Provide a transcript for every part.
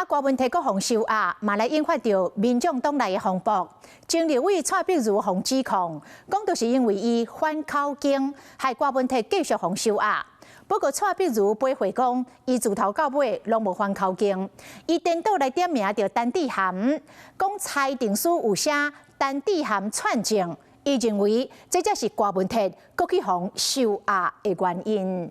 郭文摕阁互收押，嘛来引发着民众党内的风波。前立委蔡碧如互指控，讲就是因为伊反口径，害郭文摕继续互收押。不过蔡碧如背回讲，伊自头到尾拢无反口径，伊颠倒来点名着陈智菡，讲裁定书有写陈智菡串证，伊认为这才是郭文摕阁去互收押的原因。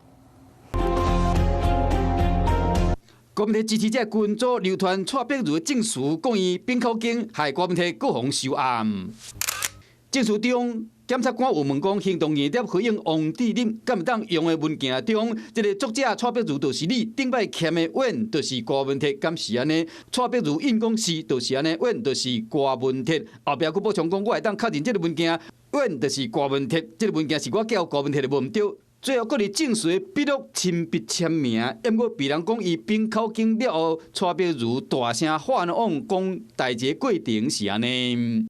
郭文摕支持者群组流传蔡碧如的证词，讲伊变口径害郭文摕各方收押。证词中，检察官有问讲，行动原则回应王志林敢毋当用的文件中，这个作者蔡碧如就是你顶摆签的文，就是郭文摕，敢是安尼？蔡碧如应讲是，就是安尼，文就是郭文摕。后壁佫补充讲，我会当确认这个文件，文就是郭文摕，这个文件是我交郭文摕的，无毋对。 最后，佫伫证词笔录亲笔签名，抑过被人讲伊变口径了后，蔡碧如大声反往讲代志过程是安尼。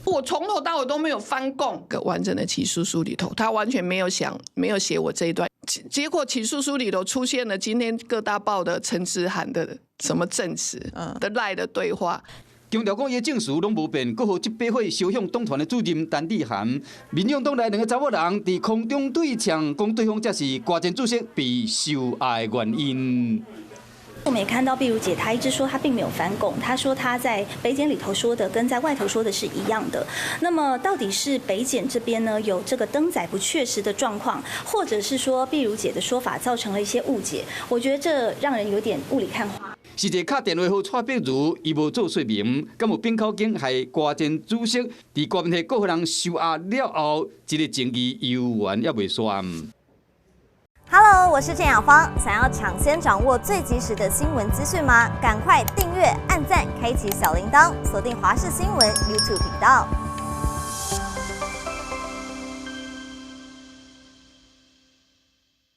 我从头到尾都没有翻供个完整的起诉书里头，他完全没有写我这一段。结果起诉书里头出现了今天各大报的陈智菡的什么证词的赖的对话。 强调讲伊证词拢无变，阁互执法会烧向党团的主任陈智菡。民众党内两个查某人伫空中对呛，讲对方才是瓜前主席被收押的原因。 我们也看到碧如姐，她一直说她并没有反供，她说她在北检里头说的跟在外头说的是一样的。那么到底是北检这边呢有这个登载不确实的状况，或者是说碧如姐的说法造成了一些误解？我觉得这让人有点雾里看花。 是一个敲电话给蔡碧如，伊无做说明，敢有变口径害瓜前主席伫郭文摕各户人收押了后，这个争议悠远也未散。Hello， 我是郑雅芳，想要抢先掌握最及时的新闻资讯吗？赶快订阅、按赞、开启小铃铛，锁定华视新闻 YouTube 频道。